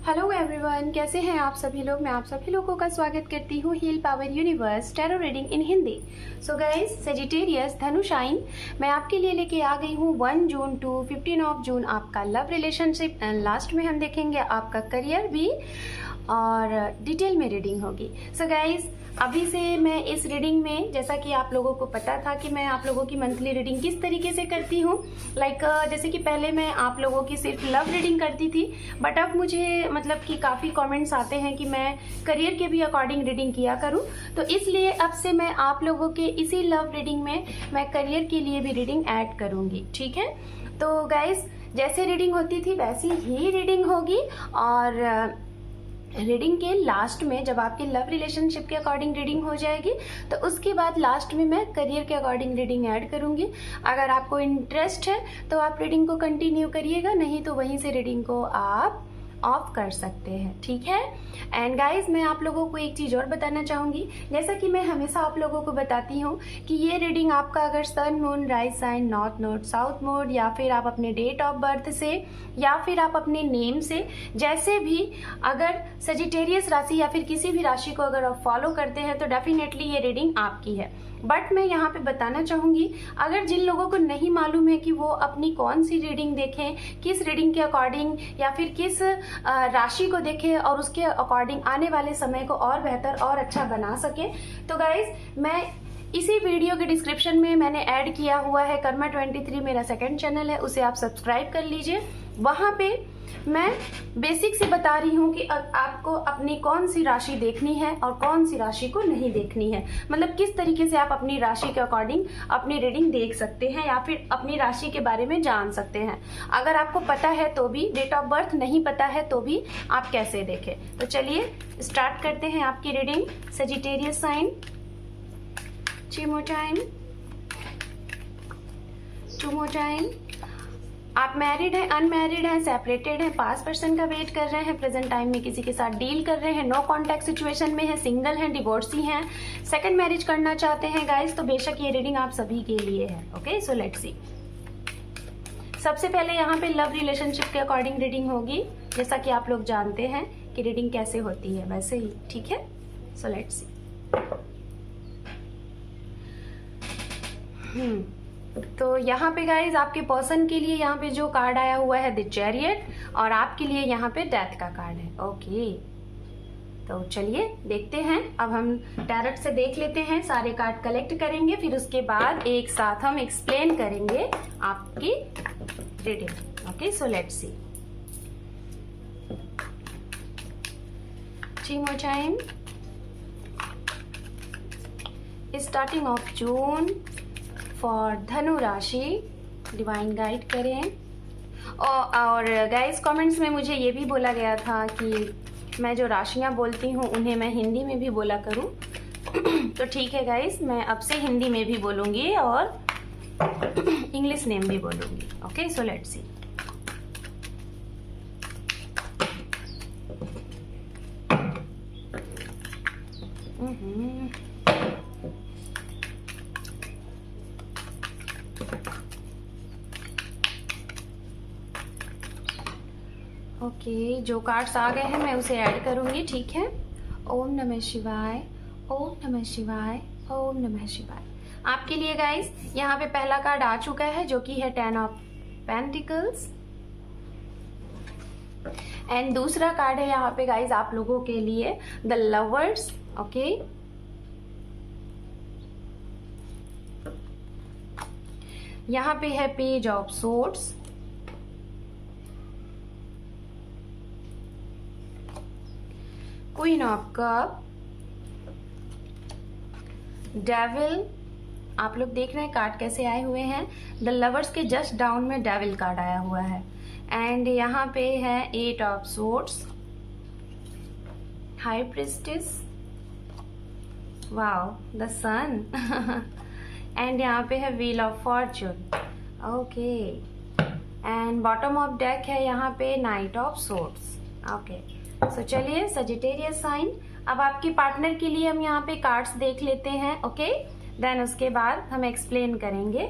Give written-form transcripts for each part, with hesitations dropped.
Hello everyone, कैसे हैं आप सभी लोग। मैं आप सभी लोगों का स्वागत करती हूँ heal power universe tarot reading in Hindi. So guys, Sagittarius धनु साइन मैं आपके लिए लेके आ गई हूँ 1 जून टू 15 जून आपका लव रिलेशनशिप एंड लास्ट में हम देखेंगे आपका करियर भी और डिटेल में रीडिंग होगी। सो गाइस, अभी से मैं इस रीडिंग में, जैसा कि आप लोगों को पता था कि मैं आप लोगों की मंथली रीडिंग किस तरीके से करती हूँ, जैसे कि पहले मैं आप लोगों की सिर्फ लव रीडिंग करती थी, बट अब मुझे मतलब कि काफ़ी कमेंट्स आते हैं कि मैं करियर के भी अकॉर्डिंग रीडिंग किया करूँ, तो इसलिए अब से मैं आप लोगों के इसी लव रीडिंग में मैं करियर के लिए भी रीडिंग ऐड करूँगी। ठीक है, तो गाइज जैसे रीडिंग होती थी वैसी ही रीडिंग होगी और रीडिंग के लास्ट में जब आपके लव रिलेशनशिप के अकॉर्डिंग रीडिंग हो जाएगी तो उसके बाद लास्ट में मैं करियर के अकॉर्डिंग रीडिंग ऐड करूंगी। अगर आपको इंटरेस्ट है तो आप रीडिंग को कंटिन्यू करिएगा, नहीं तो वहीं से रीडिंग को आप ऑफ कर सकते हैं। ठीक है, एंड गाइज मैं आप लोगों को एक चीज और बताना चाहूंगी, जैसा कि मैं हमेशा आप लोगों को बताती हूँ कि ये रीडिंग आपका अगर sun moon rise sign north node south node या फिर आप अपने डेट ऑफ बर्थ से या फिर आप अपने नेम से जैसे भी अगर सजिटेरियस राशि या फिर किसी भी राशि को अगर आप फॉलो करते हैं तो डेफिनेटली ये रीडिंग आपकी है। बट मैं यहाँ पे बताना चाहूंगी, अगर जिन लोगों को नहीं मालूम है कि वो अपनी कौन सी रीडिंग देखें, किस रीडिंग के अकॉर्डिंग या फिर किस राशि को देखें और उसके अकॉर्डिंग आने वाले समय को और बेहतर और अच्छा बना सके, तो गाइज मैं इसी वीडियो के डिस्क्रिप्शन में मैंने ऐड किया हुआ है कर्मा 23 मेरा सेकंड चैनल है, उसे आप सब्सक्राइब कर लीजिए। वहां पे मैं बेसिक से बता रही हूँ कि आपको अपनी कौन सी राशि देखनी है और कौन सी राशि को नहीं देखनी है, मतलब किस तरीके से आप अपनी राशि के अकॉर्डिंग अपनी रीडिंग देख सकते हैं या फिर अपनी राशि के बारे में जान सकते हैं। अगर आपको पता है तो भी, डेट ऑफ बर्थ नहीं पता है तो भी आप कैसे देखें। तो चलिए स्टार्ट करते हैं आपकी रीडिंग। सजिटेरियस साइन, चिमोटाइन, टूमोटाइन। आप मैरिड हैं, अनमैरिड हैं, सेपरेटेड हैं, पास पर्सन का वेट कर रहे हैं, प्रेजेंट टाइम में किसी के साथ डील कर रहे हैं, नो कॉन्टैक्ट सिचुएशन में है, सिंगल हैं, डिवोर्सी हैं, सेकंड मैरिज करना चाहते हैं गाइस, तो बेशक ये रीडिंग आप सभी के लिए है। ओके, सो लेट्स सी। सबसे पहले यहाँ पे लव रिलेशनशिप के अकॉर्डिंग रीडिंग होगी, जैसा कि आप लोग जानते हैं कि रीडिंग कैसे होती है वैसे ही। ठीक है, सो लेट्स सी। तो यहाँ पे गाइज आपके पर्सन के लिए यहाँ पे जो कार्ड आया हुआ है द चैरियट और आपके लिए यहाँ पे डेथ का कार्ड है। ओके, तो चलिए देखते हैं। अब हम टैरोट से देख लेते हैं, सारे कार्ड कलेक्ट करेंगे, फिर उसके बाद एक साथ हम एक्सप्लेन करेंगे आपकी reading. Okay, so let's see. चिमोटाइन, starting of June for Dhanu राशि, डिवाइन गाइड करें। और गाइस कमेंट्स में मुझे ये भी बोला गया था कि मैं जो राशियां बोलती हूँ उन्हें मैं हिंदी में भी बोला करूँ तो ठीक है गाइस, मैं अब से हिंदी में भी बोलूँगी और इंग्लिश नेम भी बोलूँगी। Okay, so let's C. Okay, जो कार्ड्स आ गए हैं मैं उसे ऐड करूंगी। ठीक है, ओम नमः शिवाय, ओम नमः शिवाय, ओम नमः शिवाय। आपके लिए गाइस यहाँ पे पहला कार्ड आ चुका है जो कि है 10 ऑफ पेंटिकल्स एंड दूसरा कार्ड है यहाँ पे गाइस आप लोगों के लिए द लवर्स। ओके, यहाँ पे है page of swords, queen of cup, devil. आप लोग देख रहे हैं कार्ड कैसे आए हुए हैं। द लवर्स के जस्ट डाउन में डेविल कार्ड आया हुआ है एंड यहाँ पे है 8 of swords, high priestess, wow, the sun and यहाँ पे है wheel of fortune. Okay, and bottom of deck है यहाँ पे knight of swords. Okay, so चलिए सजिटेरियस साइन, अब आपके पार्टनर के लिए हम यहाँ पे कार्ड्स देख लेते हैं। ओके, देन उसके बाद हम एक्सप्लेन करेंगे।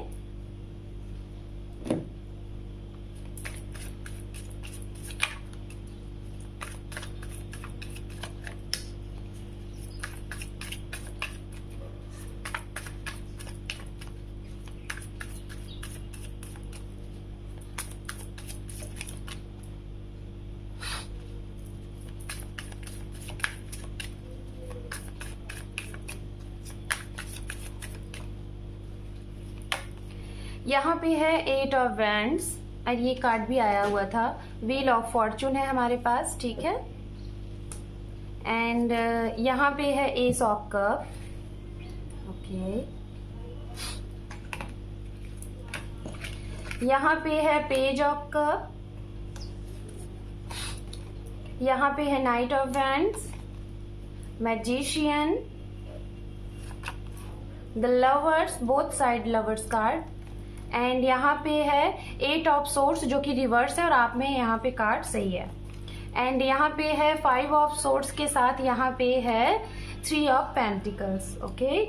यहाँ पे है 8 ऑफ वैंड्स और ये कार्ड भी आया हुआ था, व्हील ऑफ फॉर्चून है हमारे पास, ठीक है। एंड यहाँ पे है एस ऑफ कप, ओके। यहाँ पे है पेज ऑफ कप, यहाँ पे है night of wands, magician, the lovers, both side lovers card, and यहाँ पे है 8 ऑफ सोर्ड्स जो कि रिवर्स है और आप में यहाँ पे कार्ड सही है। एंड यहाँ पे है 5 ऑफ सोर्ड्स के साथ यहाँ पे है 3 ऑफ पेंटिकल्स, ओके।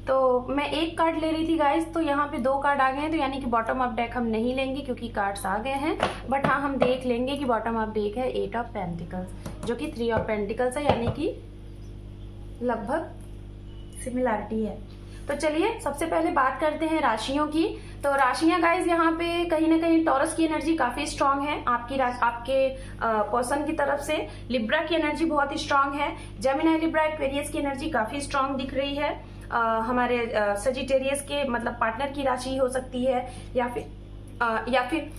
तो मैं एक कार्ड ले रही थी गाइस, तो यहाँ पे 2 कार्ड आ गए हैं, तो यानी कि बॉटम अप डेक हम नहीं लेंगे क्योंकि कार्ड्स आ गए हैं। बट हाँ, हम देख लेंगे कि बॉटम अप डेक है 8 ऑफ पेंटिकल्स जो कि 3 ऑफ पेंटिकल्स है, यानी कि लगभग सिमिलैरिटी है। तो चलिए सबसे पहले बात करते हैं राशियों की। तो राशियां गाइज यहाँ पे कहीं ना कहीं टॉरस की एनर्जी काफी स्ट्रांग है आपके पर्सन की तरफ से। लिब्रा की एनर्जी बहुत ही स्ट्रांग है। जेमिनी, लिब्रा, एक्वेरियस की एनर्जी काफी स्ट्रांग दिख रही है। हमारे सजिटेरियस के मतलब पार्टनर की राशि हो सकती है, या फिर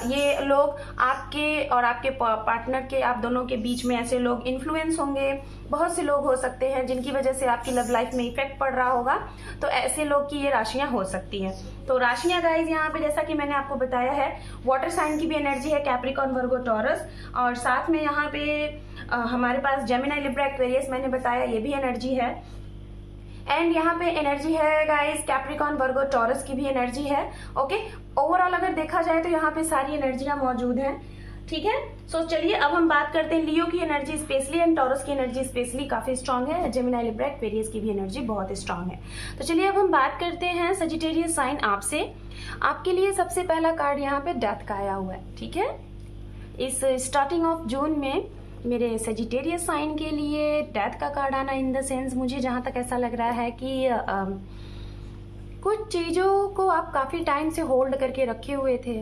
ये लोग आपके और आपके पार्टनर के, आप दोनों के बीच में ऐसे लोग इन्फ्लुएंस होंगे। बहुत से लोग हो सकते हैं जिनकी वजह से आपकी लव लाइफ में इफेक्ट पड़ रहा होगा, तो ऐसे लोग की ये राशियां हो सकती हैं। तो राशियां गाइज यहाँ पे जैसा कि मैंने आपको बताया है, वाटर साइन की भी एनर्जी है, कैप्रिकॉर्न, वर्गो, टॉरस, और साथ में यहाँ पे हमारे पास जेमिनी, लिब्रा, एक्वेरियस मैंने बताया, ये भी एनर्जी है। एंड यहाँ पे एनर्जी है गाइस कैप्रिकॉर्न, वर्गो, टॉरस की भी एनर्जी है, ओके। ओवरऑल अगर देखा जाए तो यहाँ पे सारी एनर्जियां मौजूद हैं, ठीक है। सो चलिए अब हम बात करते हैं लियो की एनर्जी स्पेशली एंड टॉरस की एनर्जी स्पेशली काफी स्ट्रांग है। जेमिनी, लिब्रा, एक्वेरियस की भी एनर्जी बहुत स्ट्रांग है। तो चलिए अब हम बात करते हैं सजिटेरियस साइन आपसे। आपके लिए सबसे पहला कार्ड यहाँ पे डेथ का आया हुआ है, ठीक है। इस स्टार्टिंग ऑफ जून में मेरे सजिटेरियस साइन के लिए डेथ का कार्ड आना, इन द सेंस मुझे जहां तक ऐसा लग रहा है कि कुछ चीजों को आप काफी टाइम से होल्ड करके रखे हुए थे,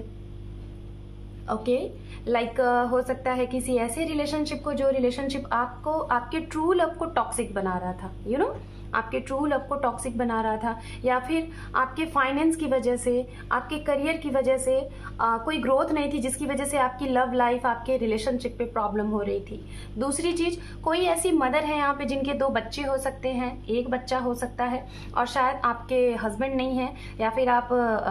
ओके। लाइक हो सकता है किसी ऐसे रिलेशनशिप को जो रिलेशनशिप आपको आपके ट्रू लव को टॉक्सिक बना रहा था, यू नो, आपके ट्रू लव को टॉक्सिक बना रहा था, या फिर आपके फाइनेंस की वजह से, आपके करियर की वजह से कोई ग्रोथ नहीं थी जिसकी वजह से आपकी लव लाइफ, आपके रिलेशनशिप पे प्रॉब्लम हो रही थी। दूसरी चीज, कोई ऐसी मदर है यहाँ पे जिनके 2 बच्चे हो सकते हैं, 1 बच्चा हो सकता है, और शायद आपके हस्बैंड नहीं है, या फिर आप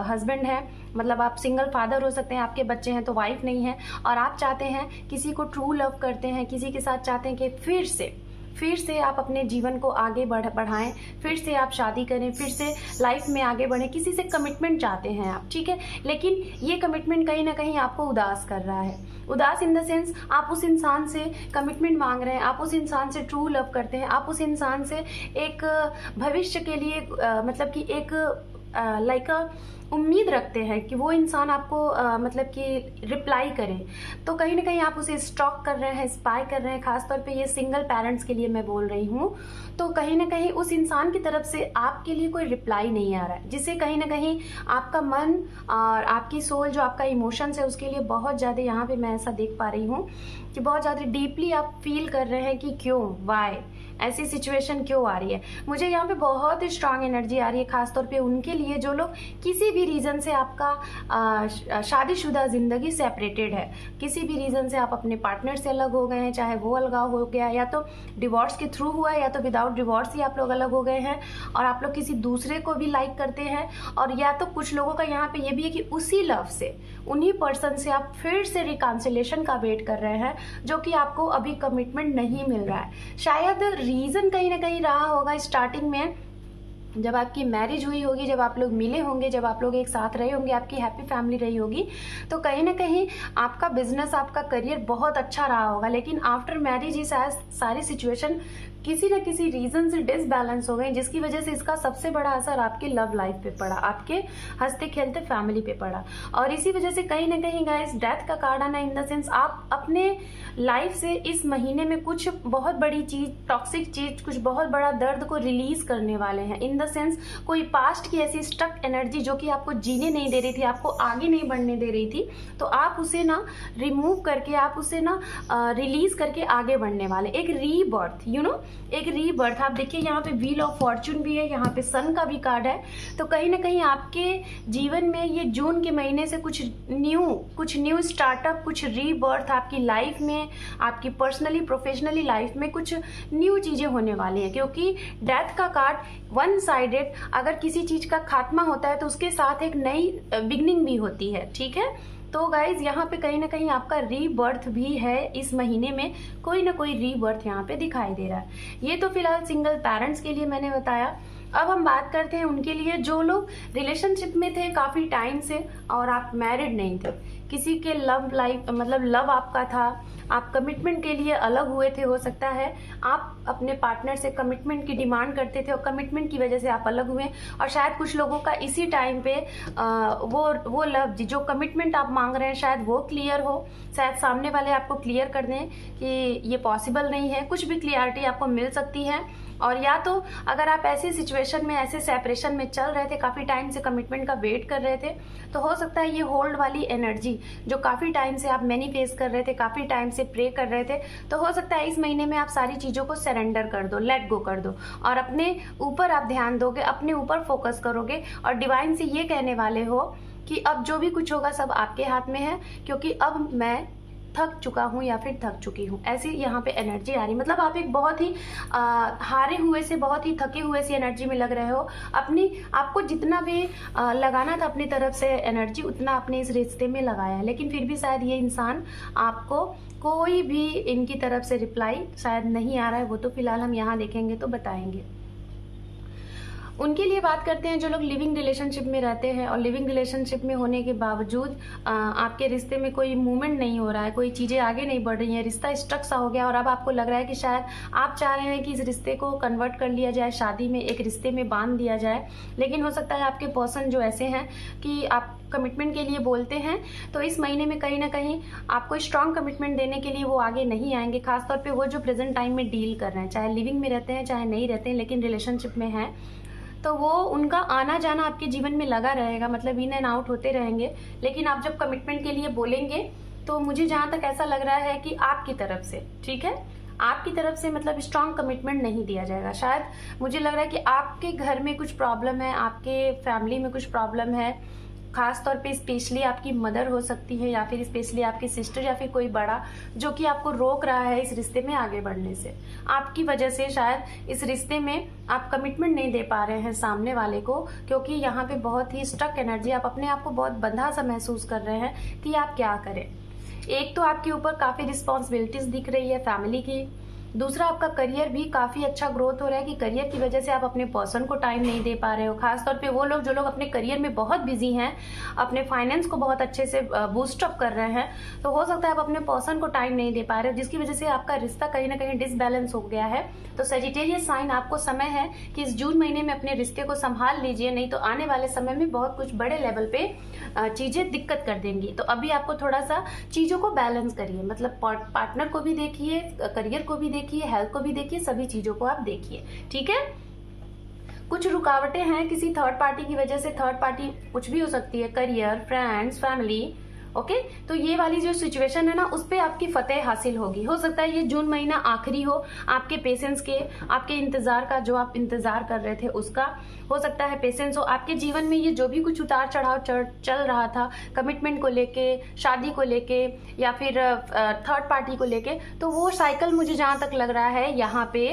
हस्बैंड है, मतलब आप सिंगल फादर हो सकते हैं, आपके बच्चे हैं तो वाइफ नहीं है, और आप चाहते हैं, किसी को ट्रू लव करते हैं, किसी के साथ चाहते हैं कि फिर से आप अपने जीवन को आगे बढ़ाएं, फिर से आप शादी करें, फिर से लाइफ में आगे बढ़ें, किसी से कमिटमेंट चाहते हैं आप, ठीक है। लेकिन ये कमिटमेंट कहीं ना कहीं आपको उदास कर रहा है। उदास इन द सेंस, आप उस इंसान से कमिटमेंट मांग रहे हैं, आप उस इंसान से ट्रू लव करते हैं, आप उस इंसान से एक भविष्य के लिए मतलब कि एक लाइक उम्मीद रखते हैं कि वो इंसान आपको मतलब कि रिप्लाई करे। तो कहीं ना कहीं आप उसे स्टॉक कर रहे हैं, स्पाई कर रहे हैं। खासतौर पे ये सिंगल पेरेंट्स के लिए मैं बोल रही हूँ। तो कहीं ना कहीं उस इंसान की तरफ से आपके लिए कोई रिप्लाई नहीं आ रहा है, जिससे कहीं ना कहीं आपका मन और आपकी सोल, जो आपका इमोशंस है, उसके लिए बहुत ज़्यादा यहाँ पे मैं ऐसा देख पा रही हूँ कि बहुत ज़्यादा डीपली आप फील कर रहे हैं कि क्यों, वाई, ऐसी सिचुएशन क्यों आ रही है। मुझे यहाँ पे बहुत ही स्ट्रांग एनर्जी आ रही है, खासतौर पे उनके लिए जो लोग किसी भी रीज़न से आपका शादीशुदा ज़िंदगी सेपरेटेड है, किसी भी रीज़न से आप अपने पार्टनर से अलग हो गए हैं, चाहे वो अलगाव हो गया, या तो डिवोर्स के थ्रू हुआ है, या तो विदाउट डिवोर्स ही आप लोग अलग हो गए हैं, और आप लोग किसी दूसरे को भी लाइक करते हैं, और या तो कुछ लोगों का यहाँ पे ये भी है कि उसी लव से, उन्हीं पर्सन से आप फिर से रिकॉन्सिलेशन का वेट कर रहे हैं, जो कि आपको अभी कमिटमेंट नहीं मिल रहा है। शायद रीज़न कहीं ना कहीं रहा होगा स्टार्टिंग में, जब आपकी मैरिज हुई होगी, जब आप लोग मिले होंगे, जब आप लोग एक साथ रहे होंगे, आपकी हैप्पी फैमिली रही होगी, तो कहीं ना कहीं आपका बिजनेस, आपका करियर बहुत अच्छा रहा होगा। लेकिन आफ्टर मैरिज ही सारी सिचुएशन किसी न किसी रीजन से डिसबैलेंस हो गई, जिसकी वजह से इसका सबसे बड़ा असर आपके लव लाइफ पे पड़ा, आपके हंसते खेलते फैमिली पे पड़ा। और इसी वजह से कहीं ना कहीं गाइस डेथ का कार्ड आना, इन द सेंस आप अपने लाइफ से इस महीने में कुछ बहुत बड़ी चीज, टॉक्सिक चीज, कुछ बहुत बड़ा दर्द को रिलीज करने वाले हैं। इन द सेंस कोई पास्ट की ऐसी स्टक एनर्जी जो कि आपको जीने नहीं दे रही थी, आपको आगे नहीं बढ़ने दे रही थी, तो आप उसे ना रिमूव करके, आप उसे ना रिलीज करके आगे बढ़ने वाले, एक रीबर्थ, यू नो, एक रीबर्थ। आप देखिए यहाँ पे व्हील ऑफ फॉर्चून भी है, यहाँ पे सन का भी कार्ड है। तो कहीं ना कहीं आपके जीवन में ये जून के महीने से कुछ न्यू स्टार्टअप, कुछ रीबर्थ आपकी लाइफ में, आपकी पर्सनली प्रोफेशनली लाइफ में कुछ न्यू चीजें होने वाली हैं। क्योंकि डेथ का कार्ड वन साइडेड, अगर किसी चीज का खात्मा होता है तो उसके साथ एक नई बिगनिंग भी होती है। ठीक है, तो गाइज यहाँ पे कहीं ना कहीं आपका रीबर्थ भी है। इस महीने में कोई ना कोई रीबर्थ यहाँ पे दिखाई दे रहा है। ये तो फिलहाल सिंगल पेरेंट्स के लिए मैंने बताया। अब हम बात करते हैं उनके लिए जो लोग रिलेशनशिप में थे काफी टाइम से और आप मैरिड नहीं थे, किसी के लव लाइफ मतलब लव आपका था, आप कमिटमेंट के लिए अलग हुए थे। हो सकता है आप अपने पार्टनर से कमिटमेंट की डिमांड करते थे और कमिटमेंट की वजह से आप अलग हुए, और शायद कुछ लोगों का इसी टाइम पे वो लव जो कमिटमेंट आप मांग रहे हैं शायद वो क्लियर हो, शायद सामने वाले आपको क्लियर कर दें कि ये पॉसिबल नहीं है। कुछ भी क्लियरिटी आपको मिल सकती है। और या तो अगर आप ऐसी सिचुएशन में, ऐसे सेपरेशन में चल रहे थे, काफी टाइम से कमिटमेंट का वेट कर रहे थे, तो हो सकता है ये होल्ड वाली एनर्जी जो काफी टाइम से आप मैनिफेस्ट कर रहे थे, काफी टाइम से प्रे कर रहे थे, तो हो सकता है इस महीने में आप सारी चीजों को सरेंडर कर दो, लेट गो कर दो और अपने ऊपर आप ध्यान दोगे, अपने ऊपर फोकस करोगे और डिवाइन से ये कहने वाले हो कि अब जो भी कुछ होगा सब आपके हाथ में है, क्योंकि अब मैं थक चुका हूँ या फिर थक चुकी हूँ। ऐसी यहाँ पे एनर्जी आ रही, मतलब आप एक बहुत ही हारे हुए से, बहुत ही थके हुए सी एनर्जी में लग रहे हो। आपको जितना भी लगाना था अपनी तरफ से एनर्जी, उतना आपने इस रिश्ते में लगाया है, लेकिन फिर भी शायद ये इंसान आपको कोई भी इनकी तरफ से रिप्लाई शायद नहीं आ रहा है। वो तो फिलहाल हम यहाँ देखेंगे तो बताएंगे। उनके लिए बात करते हैं जो लोग लिविंग रिलेशनशिप में रहते हैं और लिविंग रिलेशनशिप में होने के बावजूद आपके रिश्ते में कोई मूवमेंट नहीं हो रहा है, कोई चीज़ें आगे नहीं बढ़ रही हैं, रिश्ता स्टक सा हो गया और अब आपको लग रहा है कि शायद आप चाह रहे हैं कि इस रिश्ते को कन्वर्ट कर लिया जाए, शादी में, एक रिश्ते में बांध दिया जाए। लेकिन हो सकता है आपके पर्सन जो ऐसे हैं कि आप कमिटमेंट के लिए बोलते हैं, तो इस महीने में कहीं ना कहीं आपको स्ट्रांग कमिटमेंट देने के लिए वो आगे नहीं आएंगे। खासतौर पे वो जो प्रेजेंट टाइम में डील कर रहे हैं, चाहे लिविंग में रहते हैं चाहे नहीं रहते हैं, लेकिन रिलेशनशिप में हैं, तो वो उनका आना जाना आपके जीवन में लगा रहेगा, मतलब इन एंड आउट होते रहेंगे। लेकिन आप जब कमिटमेंट के लिए बोलेंगे तो मुझे जहां तक ऐसा लग रहा है कि आपकी तरफ से, ठीक है, आपकी तरफ से मतलब स्ट्रांग कमिटमेंट नहीं दिया जाएगा। शायद मुझे लग रहा है कि आपके घर में कुछ प्रॉब्लम है, आपके फैमिली में कुछ प्रॉब्लम है, खास तौर पे स्पेशली आपकी मदर हो सकती है या फिर स्पेशली आपकी सिस्टर या फिर कोई बड़ा, जो कि आपको रोक रहा है इस रिश्ते में आगे बढ़ने से। आपकी वजह से शायद इस रिश्ते में आप कमिटमेंट नहीं दे पा रहे हैं सामने वाले को, क्योंकि यहाँ पे बहुत ही स्टक एनर्जी, आप अपने आप को बहुत बंधा सा महसूस कर रहे हैं कि आप क्या करें। एक तो आपके ऊपर काफी रिस्पॉन्सिबिलिटीज दिख रही है फैमिली की, दूसरा आपका करियर भी काफी अच्छा ग्रोथ हो रहा है कि करियर की वजह से आप अपने पर्सन को टाइम नहीं दे पा रहे हो। खासतौर पे वो लोग जो लोग अपने करियर में बहुत बिजी हैं, अपने फाइनेंस को बहुत अच्छे से बूस्ट अप कर रहे हैं, तो हो सकता है आप अपने पर्सन को टाइम नहीं दे पा रहे हो, जिसकी वजह से आपका रिश्ता कहीं ना कहीं डिसबैलेंस हो गया है। तो सजिटेरियस साइन, आपको समय है कि इस जून महीने में अपने रिश्ते को संभाल लीजिए, नहीं तो आने वाले समय में बहुत कुछ बड़े लेवल पे चीजें दिक्कत कर देंगी। तो अभी आपको थोड़ा सा चीजों को बैलेंस करिए, मतलब पार्टनर को भी देखिए, करियर को भी देखिए, हेल्थ को भी देखिए, सभी चीजों को आप देखिए, ठीक है। कुछ रुकावटें हैं किसी थर्ड पार्टी की वजह से, थर्ड पार्टी कुछ भी हो सकती है, करियर, फ्रेंड्स, फैमिली, ओके। तो ये वाली जो सिचुएशन है ना, उस पे आपकी फतेह हासिल होगी। हो सकता है ये जून महीना आखिरी हो आपके पेशेंस के, आपके इंतजार का, जो आप इंतजार कर रहे थे उसका, हो सकता है पेशेंस हो आपके जीवन में। ये जो भी कुछ उतार चढ़ाव चल रहा था कमिटमेंट को लेके, शादी को लेके या फिर थर्ड पार्टी को लेके, तो वो साइकिल मुझे जहां तक लग रहा है यहाँ पे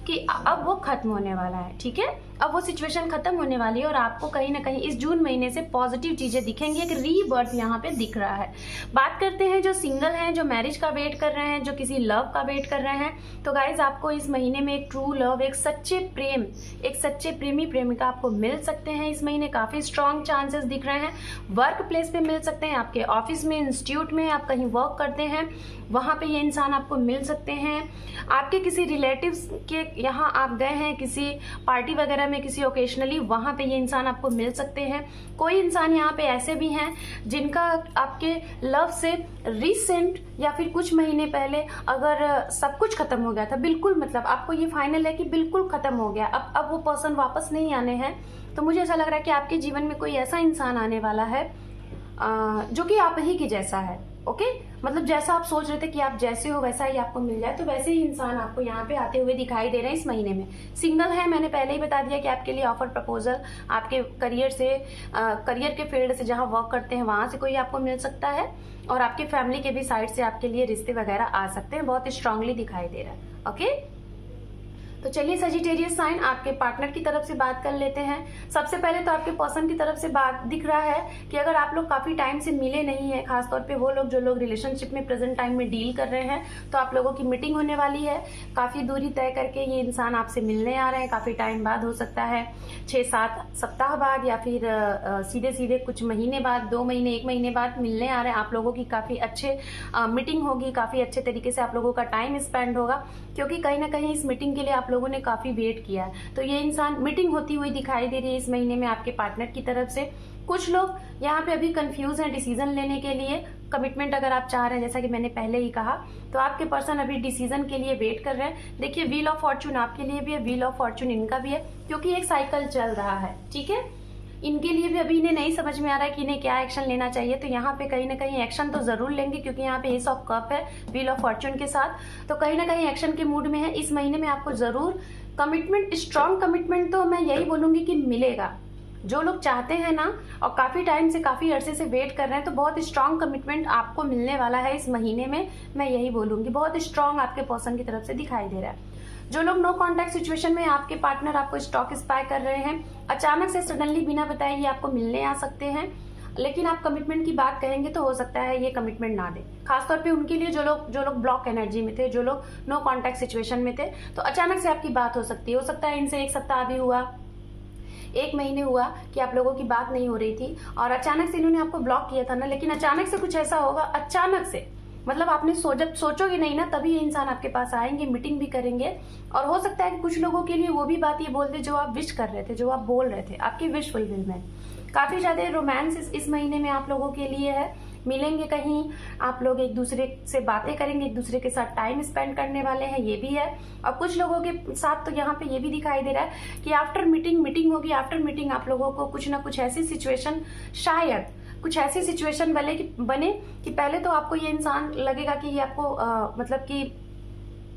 कि अब वो खत्म होने वाला है, ठीक है। अब वो सिचुएशन खत्म होने वाली है और आपको कहीं ना कहीं इस जून महीने से पॉजिटिव चीजें दिखेंगी, एक रीबर्थ यहाँ पे दिख रहा है। बात करते हैं जो सिंगल हैं, जो मैरिज का वेट कर रहे हैं, जो किसी लव का वेट कर रहे हैं, तो गाइज आपको इस महीने में एक ट्रू लव, एक सच्चे प्रेम, एक सच्चे प्रेमी प्रेमिका आपको मिल सकते हैं। इस महीने काफी स्ट्रॉन्ग चांसेस दिख रहे हैं। वर्क प्लेस पे मिल सकते हैं, आपके ऑफिस में, इंस्टीट्यूट में, आप कहीं वर्क करते हैं वहां पे ये इंसान आपको मिल सकते हैं। आपके किसी रिलेटिव्स के यहाँ आप गए हैं किसी पार्टी वगैरह में, किसी ओकेशनली, वहां पे ये इंसान आपको मिल सकते हैं। कोई इंसान यहाँ पे ऐसे भी हैं जिनका आपके लव से रिसेंट या फिर कुछ महीने पहले अगर सब कुछ खत्म हो गया था, बिल्कुल, मतलब आपको ये फाइनल है कि बिल्कुल खत्म हो गया, अब वो पर्सन वापस नहीं आने हैं, तो मुझे ऐसा लग रहा है कि आपके जीवन में कोई ऐसा इंसान आने वाला है जो कि आप ही के जैसा है, ओके। मतलब जैसा आप सोच रहे थे कि आप जैसे हो वैसा ही आपको मिल जाए, तो वैसे ही इंसान आपको यहाँ पे आते हुए दिखाई दे रहे हैं इस महीने में। सिंगल है, मैंने पहले ही बता दिया कि आपके लिए ऑफर प्रपोजल आपके करियर से, करियर के फील्ड से जहाँ वर्क करते हैं वहां से कोई आपको मिल सकता है, और आपके फैमिली के भी साइड से आपके लिए रिश्ते वगैरह आ सकते हैं। बहुत स्ट्रांगली दिखाई दे रहा है। ओके, तो चलिए सजिटेरियस साइन आपके पार्टनर की तरफ से बात कर लेते हैं। सबसे पहले तो आपके पर्सन की तरफ से बात दिख रहा है कि अगर आप लोग काफी टाइम से मिले नहीं है, खासतौर पे वो लोग जो लोग रिलेशनशिप में प्रेजेंट टाइम में डील कर रहे हैं, तो आप लोगों की मीटिंग होने वाली है। काफी दूरी तय करके ये इंसान आपसे मिलने आ रहे हैं, काफी टाइम बाद, हो सकता है 6-7 सप्ताह बाद, या फिर सीधे सीधे कुछ महीने बाद, 2 महीने 1 महीने बाद मिलने आ रहे हैं। आप लोगों की काफी अच्छे मीटिंग होगी, काफी अच्छे तरीके से आप लोगों का टाइम स्पेंड होगा, क्योंकि कहीं ना कहीं इस मीटिंग के लिए आप लोगों ने काफी वेट किया है। तो ये इंसान मीटिंग होती हुई दिखाई दे रही है इस महीने में आपके पार्टनर की तरफ से। कुछ लोग यहाँ पे अभी कंफ्यूज हैं डिसीजन लेने के लिए। कमिटमेंट अगर आप चाह रहे हैं, जैसा कि मैंने पहले ही कहा, तो आपके पर्सन अभी डिसीजन के लिए वेट कर रहे हैं। देखिए, व्हील ऑफ फॉर्चून आपके लिए भी है, व्हील ऑफ फॉर्चून इनका भी है, क्योंकि एक साइकिल चल रहा है। ठीक है, इनके लिए भी अभी इन्हें नहीं समझ में आ रहा है कि इन्हें क्या एक्शन लेना चाहिए। तो यहाँ पे कहीं ना कहीं एक्शन तो जरूर लेंगे, क्योंकि यहाँ पे एस ऑफ कप है व्हील ऑफ फॉर्चून के साथ, तो कहीं ना कहीं एक्शन के मूड में है। इस महीने में आपको जरूर कमिटमेंट, स्ट्रॉन्ग कमिटमेंट तो मैं यही बोलूंगी कि मिलेगा। जो लोग चाहते हैं ना, और काफी टाइम से, काफी अरसे से वेट कर रहे हैं, तो बहुत स्ट्रॉन्ग कमिटमेंट आपको मिलने वाला है इस महीने में, मैं यही बोलूंगी। बहुत स्ट्रॉन्ग आपके पर्सन की तरफ से दिखाई दे रहा है। जो लोग नो कॉन्टैक्ट सिचुएशन में, आपके पार्टनर आपको स्टॉक स्पाई कर रहे हैं, अचानक से सडनली बिना बताए ये आपको मिलने आ सकते हैं, लेकिन आप कमिटमेंट की बात कहेंगे तो हो सकता है ये कमिटमेंट ना दे। खासतौर पे उनके लिए जो लोग ब्लॉक एनर्जी में थे, जो लोग नो कॉन्टैक्ट सिचुएशन में थे, तो अचानक से आपकी बात हो सकती है। हो सकता है इनसे 1 सप्ताह भी हुआ, 1 महीने हुआ कि आप लोगों की बात नहीं हो रही थी, और अचानक से इन्होंने आपको ब्लॉक किया था ना, लेकिन अचानक से कुछ ऐसा होगा, अचानक से, मतलब आपने जब सोचोगे नहीं ना, तभी ये इंसान आपके पास आएंगे, मीटिंग भी करेंगे। और हो सकता है कि कुछ लोगों के लिए वो भी बात ये बोलते जो आप विश कर रहे थे, जो आप बोल रहे थे, आपकी विश फुलफिलमेंट। काफी ज्यादा रोमांस इस महीने में आप लोगों के लिए है। मिलेंगे कहीं, आप लोग एक दूसरे से बातें करेंगे, एक दूसरे के साथ टाइम स्पेंड करने वाले हैं, ये भी है। और कुछ लोगों के साथ तो यहाँ पे ये भी दिखाई दे रहा है कि आफ्टर मीटिंग होगी, आफ्टर मीटिंग आप लोगों को कुछ ना कुछ ऐसी सिचुएशन, शायद कुछ ऐसी सिचुएशन बने कि पहले तो आपको ये इंसान लगेगा कि ये आपको मतलब कि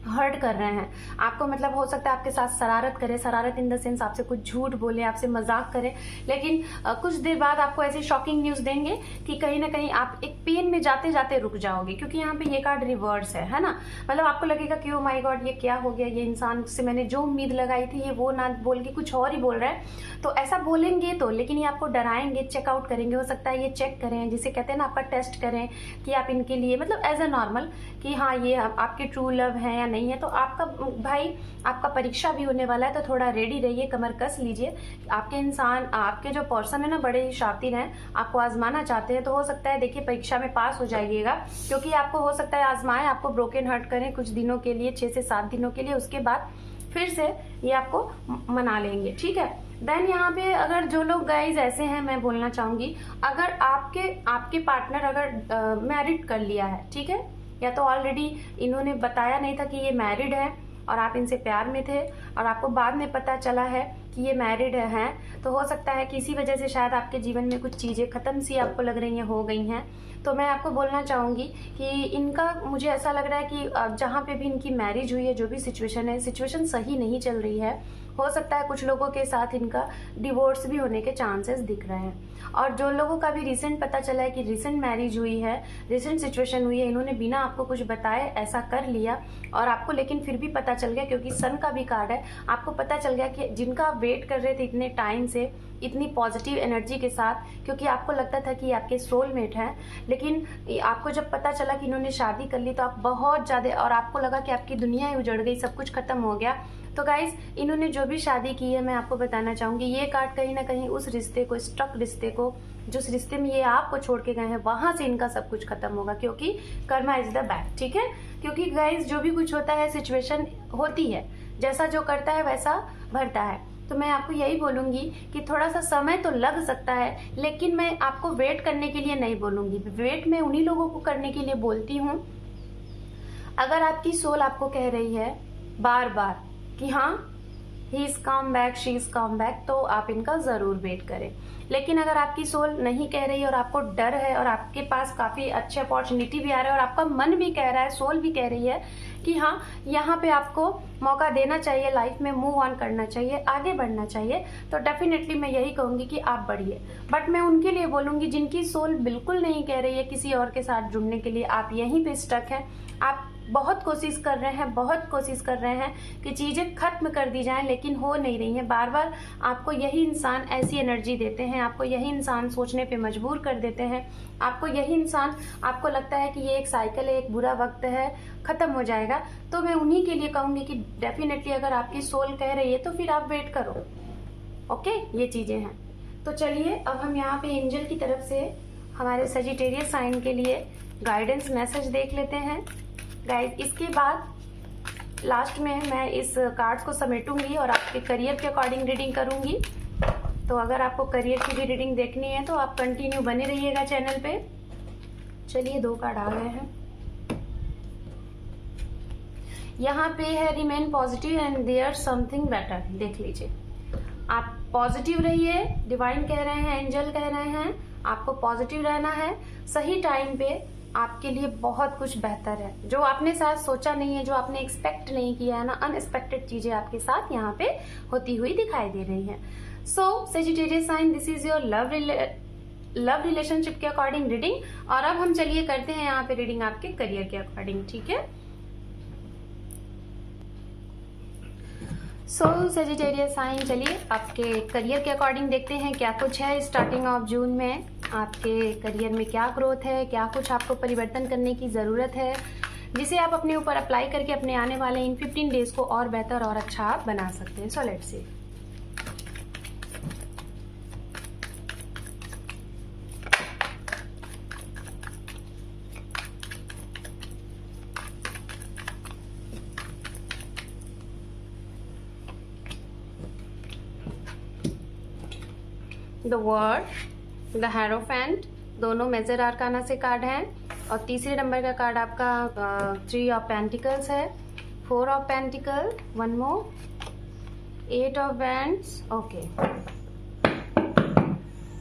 हर्ट कर रहे हैं आपको, मतलब हो सकता है आपके साथ शरारत करे, शरारत इन द सेंस आपसे कुछ झूठ बोले, आपसे मजाक करे, लेकिन कुछ देर बाद आपको ऐसी शॉकिंग न्यूज देंगे कि कहीं ना कहीं आप एक पेन में जाते जाते रुक जाओगे, क्योंकि यहाँ पे ये कार्ड रिवर्स है ना। मतलब आपको लगेगा कि ओ माय गॉड, ये क्या हो गया, ये इंसान से मैंने जो उम्मीद लगाई थी ये वो ना बोल के कुछ और ही बोल रहा है। तो ऐसा बोलेंगे तो, लेकिन ये आपको डराएंगे, चेकआउट करेंगे। हो सकता है ये चेक करें, जिसे कहते हैं ना, आपका टेस्ट करें कि आप इनके लिए, मतलब एज ए नॉर्मल, कि हाँ ये आपके ट्रू लव है या नहीं है। तो आपका भाई, आपका परीक्षा भी होने वाला है, तो थोड़ा रेडी रहिए, कमर कस लीजिए। आपके इंसान, आपके जो पर्सन है ना, बड़े ही शातिर हैं, आपको आजमाना चाहते हैं। तो हो सकता है देखिए परीक्षा में पास हो जाइएगा, क्योंकि आपको हो सकता है आजमाएं, आपको ब्रोकन हर्ट करें कुछ दिनों के लिए, 6 से 7 दिनों के लिए, उसके बाद फिर से ये आपको मना लेंगे। ठीक है, देन यहाँ पे अगर जो लोग गाइज ऐसे हैं, मैं बोलना चाहूंगी, अगर आपके पार्टनर अगर मैरिड कर लिया है, ठीक है, या तो ऑलरेडी इन्होंने बताया नहीं था कि ये मैरिड है और आप इनसे प्यार में थे और आपको बाद में पता चला है कि ये मैरिड हैं, तो हो सकता है कि इसी वजह से शायद आपके जीवन में कुछ चीजें खत्म सी आपको लग रही हैं, हो गई हैं। तो मैं आपको बोलना चाहूंगी कि इनका, मुझे ऐसा लग रहा है कि जहाँ पे भी इनकी मैरिज हुई है, जो भी सिचुएशन है, सिचुएशन सही नहीं चल रही है। हो सकता है कुछ लोगों के साथ इनका डिवोर्स भी होने के चांसेस दिख रहे हैं। और जो लोगों का भी रिसेंट पता चला है कि रिसेंट मैरिज हुई है, रिसेंट सिचुएशन हुई है, इन्होंने बिना आपको कुछ बताए ऐसा कर लिया, और आपको लेकिन फिर भी पता चल गया, क्योंकि सन का भी कार्ड है, आपको पता चल गया कि जिनका आप वेट कर रहे थे इतने टाइम से, इतनी पॉजिटिव एनर्जी के साथ, क्योंकि आपको लगता था कि आपके सोलमेट हैं, लेकिन आपको जब पता चला कि इन्होंने शादी कर ली, तो आप बहुत ज्यादा, और आपको लगा कि आपकी दुनिया ही उजड़ गई, सब कुछ खत्म हो गया। तो गाइज, इन्होंने जो भी शादी की है, मैं आपको बताना चाहूंगी, ये कार्ड कहीं ना कहीं उस रिश्ते को, स्टक रिश्ते को, जिस रिश्ते में ये आपको छोड़ के गए हैं, वहां से इनका सब कुछ खत्म होगा, क्योंकि कर्मा इज द बैक। ठीक है, क्योंकि गाइज जो भी कुछ होता है, सिचुएशन होती है, जैसा जो करता है वैसा भरता है। तो मैं आपको यही बोलूंगी कि थोड़ा सा समय तो लग सकता है, लेकिन मैं आपको वेट करने के लिए नहीं बोलूंगी। वेट मैं उन्हीं लोगों को करने के लिए बोलती हूँ, अगर आपकी सोल आपको कह रही है बार बार कि हाँ he is come back, she is come back, तो आप इनका जरूर वेट करें। लेकिन अगर आपकी सोल नहीं कह रही है और आपको डर है और आपके पास काफी अच्छे अपॉर्चुनिटी भी आ रहा है और आपका मन भी कह रहा है, सोल भी कह रही है कि हाँ यहाँ पे आपको मौका देना चाहिए, लाइफ में मूव ऑन करना चाहिए, आगे बढ़ना चाहिए, तो डेफिनेटली मैं यही कहूंगी कि आप बढ़िए। बट मैं उनके लिए बोलूंगी जिनकी सोल बिल्कुल नहीं कह रही है किसी और के साथ जुड़ने के लिए, आप यहीं पे स्टक है, आप बहुत कोशिश कर रहे हैं, बहुत कोशिश कर रहे हैं कि चीजें खत्म कर दी जाएं, लेकिन हो नहीं रही हैं। बार बार आपको यही इंसान ऐसी एनर्जी देते हैं, आपको यही इंसान सोचने पे मजबूर कर देते हैं, आपको यही इंसान, आपको लगता है कि ये एक साइकिल है, एक बुरा वक्त है, खत्म हो जाएगा। तो मैं उन्हीं के लिए कहूंगी कि डेफिनेटली अगर आपकी सोल कह रही है तो फिर आप वेट करो। ओके, ये चीजें हैं। तो चलिए अब हम यहाँ पे एंजल की तरफ से हमारे सजिटेरियस साइन के लिए गाइडेंस मैसेज देख लेते हैं गाइस। इसके बाद लास्ट में मैं इस कार्ड्स को समेटूंगी और आपके करियर के अकॉर्डिंग रीडिंग करूंगी। तो अगर आपको करियर की भी रीडिंग देखनी है तो आप कंटिन्यू बने रहिएगा चैनल पे। चलिए 2 कार्ड आ गए हैं। यहाँ पे है remain positive and there something better. देख लीजिए, आप पॉजिटिव रहिए, डिवाइन कह रहे हैं, एंजल कह रहे हैं आपको पॉजिटिव रहना है। सही टाइम पे आपके लिए बहुत कुछ बेहतर है, जो आपने शायद सोचा नहीं है, जो आपने एक्सपेक्ट नहीं किया है ना, अनएक्सपेक्टेड चीजें आपके साथ यहाँ पे होती हुई दिखाई दे रही हैं। So sagittarius sign, this is your love relationship के अकॉर्डिंग रीडिंग। और अब हम चलिए करते हैं यहाँ पे रीडिंग आपके करियर के अकॉर्डिंग, ठीक है। सो सेजिटेरियस साइन, चलिए आपके करियर के अकॉर्डिंग देखते हैं क्या कुछ है स्टार्टिंग ऑफ जून में। आपके करियर में क्या ग्रोथ है, क्या कुछ आपको परिवर्तन करने की ज़रूरत है, जिसे आप अपने ऊपर अप्लाई करके अपने आने वाले इन 15 डेज को और बेहतर और अच्छा आप बना सकते हैं। सो let's C. The word, the hierophant, दोनों मेजर आर्काना से कार्ड हैं। और तीसरे नंबर का कार्ड आपका 3 ऑफ पेंटिकल्स है, 4 of pentacle, 1 more, 8 of wands, okay.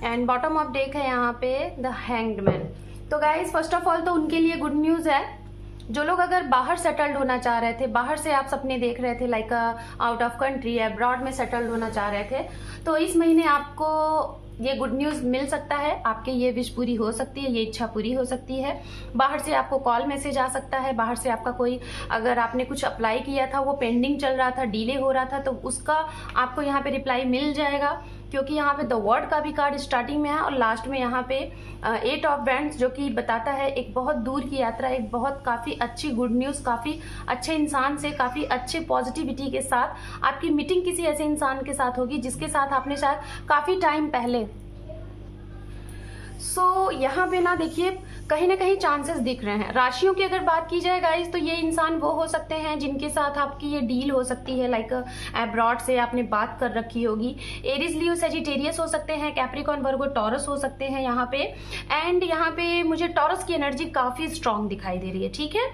And bottom of deck है यहाँ पे द हैंग्ड मैन। तो गाइज फर्स्ट ऑफ ऑल तो उनके लिए गुड न्यूज है, जो लोग अगर बाहर सेटल्ड होना चाह रहे थे, बाहर से आप सपने देख रहे थे, like out of country, abroad में सेटल्ड होना चाह रहे थे, तो इस महीने आपको ये गुड न्यूज मिल सकता है। आपके ये विश पूरी हो सकती है, ये इच्छा पूरी हो सकती है। बाहर से आपको कॉल मैसेज आ सकता है, बाहर से आपका कोई, अगर आपने कुछ अप्लाई किया था वो पेंडिंग चल रहा था, डिले हो रहा था, तो उसका आपको यहाँ पे रिप्लाई मिल जाएगा, क्योंकि यहाँ पे द वर्ड का भी कार्ड स्टार्टिंग में है और लास्ट में यहाँ पे 8 ऑफ वैंड्स, जो कि बताता है एक बहुत दूर की यात्रा, एक बहुत काफी अच्छी गुड न्यूज, काफी अच्छे इंसान से, काफी अच्छे पॉजिटिविटी के साथ आपकी मीटिंग किसी ऐसे इंसान के साथ होगी जिसके साथ आपने शायद काफी टाइम पहले। सो यहाँ पे ना देखिए कहीं ना कहीं चांसेस दिख रहे हैं। राशियों की अगर बात की जाए गाइस, तो ये इंसान वो हो सकते हैं जिनके साथ आपकी ये डील हो सकती है, लाइक अब्रॉड से आपने बात कर रखी होगी। एरीज, लियो, सेजिटेरियस हो सकते हैं, कैप्रिकॉर्न, वर्गो, टॉरस हो सकते हैं यहाँ पे। एंड यहाँ पे मुझे टॉरस की एनर्जी काफी स्ट्रांग दिखाई दे रही है, ठीक है।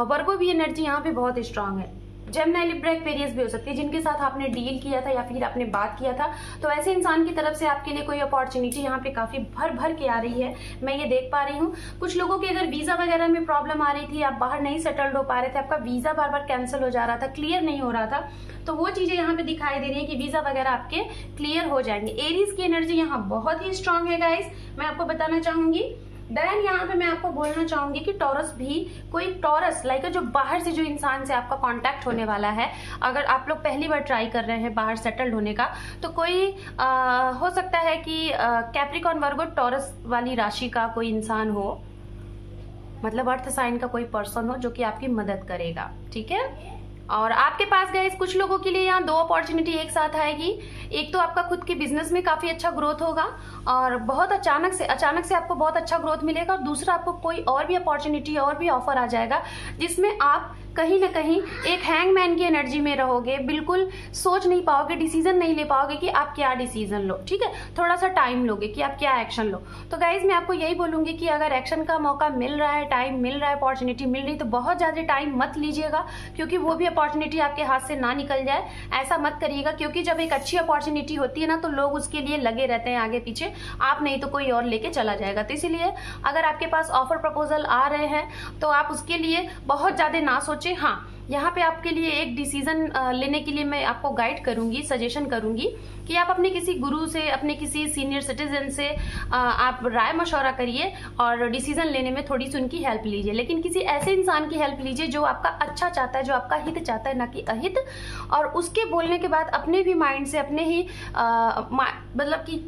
वर्गो भी एनर्जी यहाँ पे बहुत स्ट्रांग है। जेमिनी, लिब्रा, एक्वेरियस भी हो सकती है जिनके साथ आपने डील किया था या फिर आपने बात किया था, तो ऐसे इंसान की तरफ से आपके लिए कोई अपॉर्चुनिटी यहाँ पे काफी भर भर के आ रही है, मैं ये देख पा रही हूँ। कुछ लोगों की अगर वीजा वगैरह में प्रॉब्लम आ रही थी, आप बाहर नहीं सेटल्ड हो पा रहे थे, आपका वीजा बार बार कैंसिल हो जा रहा था, क्लियर नहीं हो रहा था, तो वो चीजें यहाँ पे दिखाई दे रही है कि वीजा वगैरह आपके क्लियर हो जाएंगे। एरीज की एनर्जी यहाँ बहुत ही स्ट्रांग है गाइस, मैं आपको बताना चाहूंगी। देन यहाँ पे मैं आपको बोलना चाहूंगी कि टॉरस भी, कोई टॉरस लाइक जो बाहर से जो इंसान से आपका कांटेक्ट होने वाला है, अगर आप लोग पहली बार ट्राई कर रहे हैं बाहर सेटल्ड होने का, तो कोई हो सकता है कि कैप्रिकॉर्न, वर्गो, टॉरस वाली राशि का कोई इंसान हो, मतलब अर्थ साइन का कोई पर्सन हो जो कि आपकी मदद करेगा, ठीक है। और आपके पास गाइस कुछ लोगों के लिए यहाँ 2 अपॉर्चुनिटी एक साथ आएगी। एक तो आपका खुद के बिजनेस में काफी अच्छा ग्रोथ होगा और बहुत अचानक से आपको बहुत अच्छा ग्रोथ मिलेगा, और दूसरा आपको कोई और भी अपॉर्चुनिटी और भी ऑफर आ जाएगा जिसमें आप कहीं ना कहीं एक हैंगमैन की एनर्जी में रहोगे, बिल्कुल सोच नहीं पाओगे, डिसीजन नहीं ले पाओगे कि आप क्या डिसीजन लो। ठीक है, थोड़ा सा टाइम लोगे कि आप क्या एक्शन लो। तो गाइज मैं आपको यही बोलूंगी कि अगर एक्शन का मौका मिल रहा है, टाइम मिल रहा है, अपॉर्चुनिटी मिल रही, तो बहुत ज्यादा टाइम मत लीजिएगा, क्योंकि वो भी अपॉर्चुनिटी आपके हाथ से ना निकल जाए, ऐसा मत करिएगा। क्योंकि जब एक अच्छी अपॉर्चुनिटी होती है ना, तो लोग उसके लिए लगे रहते हैं आगे पीछे, आप नहीं तो कोई और लेके चला जाएगा। तो इसीलिए अगर आपके पास ऑफर प्रपोजल आ रहे हैं तो आप उसके लिए बहुत ज्यादा ना सोचें। हाँ, यहाँ पे आपके लिए एक डिसीजन लेने के लिए मैं आपको गाइड करूंगी, सजेशन करूंगी कि आप अपने किसी गुरु से, अपने किसी सीनियर सिटीजन से आप राय मशवरा करिए और डिसीजन लेने में थोड़ी सी उनकी हेल्प लीजिए। लेकिन किसी ऐसे इंसान की हेल्प लीजिए जो आपका अच्छा चाहता है, जो आपका हित चाहता है, ना कि अहित। और उसके बोलने के बाद अपने भी माइंड से, अपने ही मतलब कि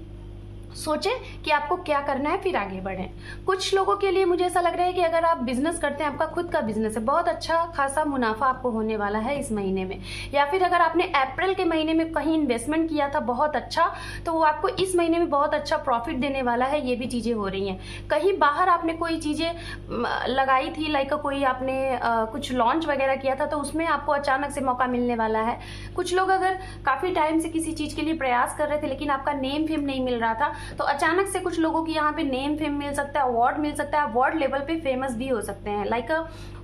सोचें कि आपको क्या करना है, फिर आगे बढ़ें। कुछ लोगों के लिए मुझे ऐसा लग रहा है कि अगर आप बिजनेस करते हैं, आपका खुद का बिजनेस है, बहुत अच्छा खासा मुनाफा आपको होने वाला है इस महीने में। या फिर अगर आपने अप्रैल के महीने में कहीं इन्वेस्टमेंट किया था बहुत अच्छा, तो वो आपको इस महीने में बहुत अच्छा प्रॉफिट देने वाला है। ये भी चीजें हो रही हैं। कहीं बाहर आपने कोई चीजें लगाई थी, लाइक कोई आपने कुछ लॉन्च वगैरह किया था, तो उसमें आपको अचानक से मौका मिलने वाला है। कुछ लोग अगर काफी टाइम से किसी चीज के लिए प्रयास कर रहे थे लेकिन आपका नेम फेम नहीं मिल रहा था, तो अचानक से कुछ लोगों की यहाँ पे नेम फेम मिल सकता है, अवार्ड मिल सकता है, अवार्ड लेवल पे फेमस भी हो सकते हैं। लाइक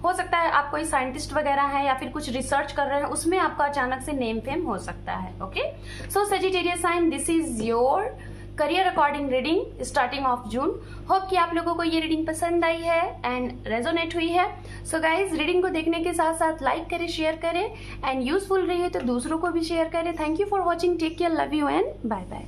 हो सकता है आप कोई साइंटिस्ट वगैरह हैं या फिर कुछ रिसर्च कर रहे हैं, उसमें आपका अचानक से नेम फेम हो सकता है। Okay, so Sagittarius sign, this is your career according reading starting of June. Hope कि आप लोगों को ये रीडिंग पसंद आई है एंड रेजोनेट हुई है। सो गाइज, रीडिंग को देखने के साथ साथ लाइक करें, शेयर करें एंड यूजफुल रही है तो दूसरों को भी शेयर करें। Thank you for watching, take care, love you and bye bye.